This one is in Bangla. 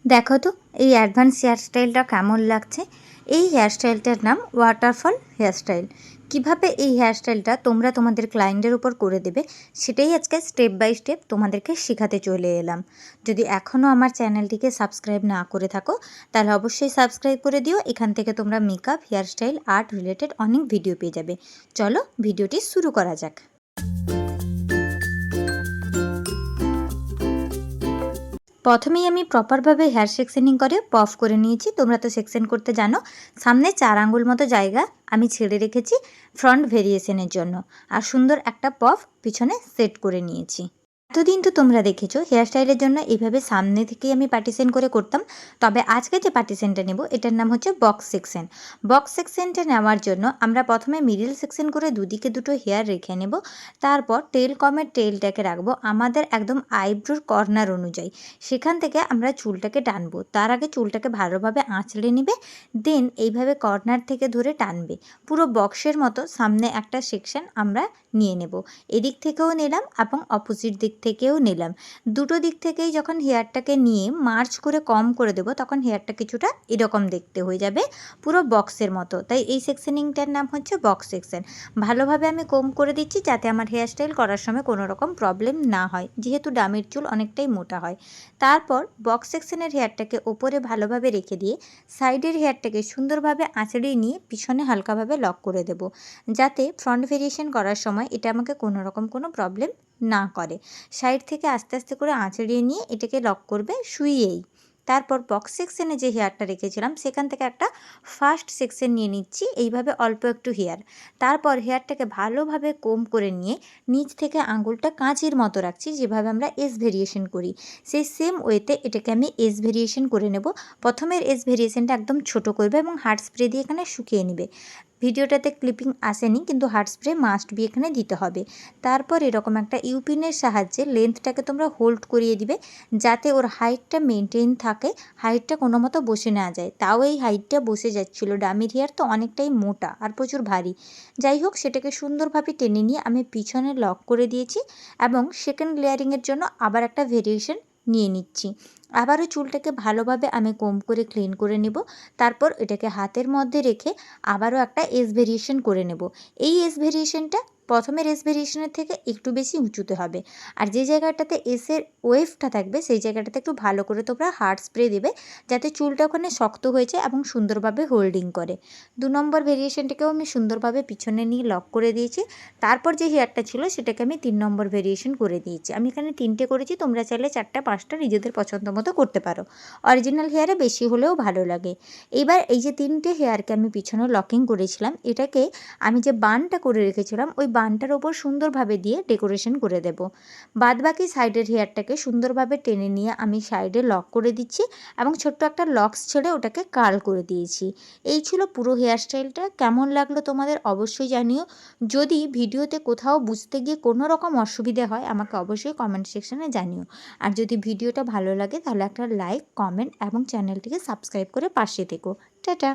দেখো তো এই অ্যাডভান্স হেয়ারস্টাইলটা কেমন লাগছে। এই হেয়ারস্টাইলটার নাম ওয়াটারফল হেয়ারস্টাইল। কিভাবে এই হেয়ারস্টাইলটা তোমরা তোমাদের ক্লায়েন্টের উপর করে দেবে সেটাই আজকে স্টেপ বাই স্টেপ তোমাদেরকে শেখাতে চলে এলাম। যদি এখনও আমার চ্যানেলটিকে সাবস্ক্রাইব না করে থাকো তাহলে অবশ্যই সাবস্ক্রাইব করে দিও। এখান থেকে তোমরা মেকআপ, হেয়ারস্টাইল, আর্ট রিলেটেড অনেক ভিডিও পেয়ে যাবে। চলো ভিডিওটি শুরু করা যাক। প্রথমেই আমি প্রপারভাবে হেয়ার সেকশনিং করে পফ করে নিয়েছি। তোমরা তো সেকশন করতে জানো। সামনে 4 আঙ্গুল মতো জায়গা আমি ছেড়ে রেখেছি ফ্রন্ট ভেরিয়েশনের জন্য, আর সুন্দর একটা পফ পিছনে সেট করে নিয়েছি। এতদিন তো তোমরা দেখেছো হেয়ারস্টাইলের জন্য এইভাবে সামনে থেকেই আমি পার্টিশন করে করতাম, তবে আজকে যে পার্টিশনটা নেব এটার নাম হচ্ছে বক্স সেকশন। বক্স সেকশনটা নেওয়ার জন্য আমরা প্রথমে মিডিল সেকশন করে দুদিকে দুটো হেয়ার রেখে নেব। তারপর টেল কমের টেলটাকে রাখবো আমাদের একদম আইব্রোর কর্নার অনুযায়ী। সেখান থেকে আমরা চুলটাকে টানবো। তার আগে চুলটাকে ভালোভাবে আঁচড়ে নেবে, দেন এইভাবে কর্নার থেকে ধরে টানবে। পুরো বক্সের মতো সামনে একটা সেকশন আমরা নিয়ে নেব। এদিক থেকেও নিলাম এবং অপোজিট দিক থেকেও নিলাম। দুটো দিক থেকেই যখন হেয়ারটাকে নিয়ে মার্চ করে কম করে দেব তখন হেয়ারটা কিছুটা এরকম দেখতে হয়ে যাবে, পুরো বক্সের মতো। তাই এই সেকশনিংটার নাম হচ্ছে বক্স সেকশন। ভালোভাবে আমি কম করে দিচ্ছি যাতে আমার হেয়ারস্টাইল করার সময় কোনো রকম প্রবলেম না হয়, যেহেতু ডামির চুল অনেকটাই মোটা হয়। তারপর বক্স সেকশনের হেয়ারটাকে ওপরে ভালোভাবে রেখে দিয়ে সাইডের হেয়ারটাকে সুন্দরভাবে আঁচড়িয়ে নিয়ে পিছনে হালকাভাবে লক করে দেব, যাতে ফ্রন্ট ভেরিয়েশন করার সময় এটা আমাকে কোনো রকম কোনো প্রবলেম না করে। সাইড থেকে আস্তে আস্তে করে আঁচড়িয়ে নিয়ে এটাকে লক করবে শুইয়েই। তারপর বক্স সেকশনে যে হেয়ারটা রেখেছিলাম সেখান থেকে একটা ফার্স্ট সেকশন নিয়ে নিচ্ছি, এইভাবে অল্প একটু হেয়ার। তারপর হেয়ারটাকে ভালোভাবে কোম করে নিয়ে নিচ থেকে আঙুলটা কাঁচির মতো রাখছি, যেভাবে আমরা এস ভেরিয়েশন করি সেই সেম ওয়েতে এটাকে আমি এস ভেরিয়েশন করে নেব। প্রথমের এস ভেরিয়েশনটা একদম ছোট করবে এবং হার্ড স্প্রে দিয়ে এখানে শুকিয়ে নেবে। ভিডিওটাতে ক্লিপিং আসেনি, কিন্তু হার্ড স্প্রে মাস্ট বি এখানে দিতে হবে। তারপর এরকম একটা ইউপিনের সাহায্যে লেন্থটাকে তোমরা হোল্ড করিয়ে দিবে, যাতে ওর হাইটটা মেনটেন থাকে, হাইটটা কোনো মতো বসে না যায়। তাও এই হাইটটা বসে যাচ্ছিলো, ডামির হেয়ার তো অনেকটাই মোটা আর প্রচুর ভারী। যাই হোক, সেটাকে সুন্দরভাবে টেনে নিয়ে আমি পিছনে লক করে দিয়েছি এবং সেকেন্ড লেয়ারিংয়ের জন্য আবার একটা ভেরিয়েশন নিয়ে নিচ্ছি। আবারও চুলটাকে ভালোভাবে আমি কোম করে ক্লিন করে নেব। তারপর এটাকে হাতের মধ্যে রেখে আবারও একটা এস ভেরিয়েশন করে নেব। এই এস ভেরিয়েশনটা প্রথমের এস ভেরিয়েশনের থেকে একটু বেশি উঁচুতে হবে, আর যে জায়গাটাতে এসের ওয়েভটা থাকবে সেই জায়গাটাতে একটু ভালো করে তোমরা হার্ড স্প্রে দেবে, যাতে চুলটা ওখানে শক্ত হয়ে যায় এবং সুন্দরভাবে হোল্ডিং করে। 2 নম্বর ভেরিয়েশনটাকেও আমি সুন্দরভাবে পিছনে নিয়ে লক করে দিয়েছি। তারপর যে হেয়ারটা ছিল সেটাকে আমি 3 নম্বর ভেরিয়েশন করে দিয়েছি। আমি এখানে 3টে করেছি, তোমরা চাইলে 4টা 5টা নিজেদের পছন্দ মতো করতে পারো। অরিজিনাল হেয়ারে বেশি হলেও ভালো লাগে। এবার এই যে 3টে হেয়ারকে আমি পিছনে লকিং করেছিলাম, এটাকে আমি যে বানটা করে রেখেছিলাম ওই বানটার ওপর সুন্দরভাবে দিয়ে ডেকোরেশন করে দেব। বাদবাকি সাইডের হেয়ারটাকে সুন্দরভাবে টেনে নিয়ে আমি সাইডে লক করে দিচ্ছি এবং ছোট্ট একটা লক্স ছেড়ে ওটাকে কার্ল করে দিয়েছি। এই ছিল পুরো হেয়ারস্টাইলটা। কেমন লাগলো তোমাদের অবশ্যই জানিও। যদি ভিডিওতে কোথাও বুঝতে গিয়ে কোনো রকম অসুবিধে হয় আমাকে অবশ্যই কমেন্ট সেকশনে জানিও। আর যদি ভিডিওটা ভালো লাগে তাহলে একটা লাইক, কমেন্ট এবং চ্যানেলটিকে সাবস্ক্রাইব করে পাশে থেকো। টাটা।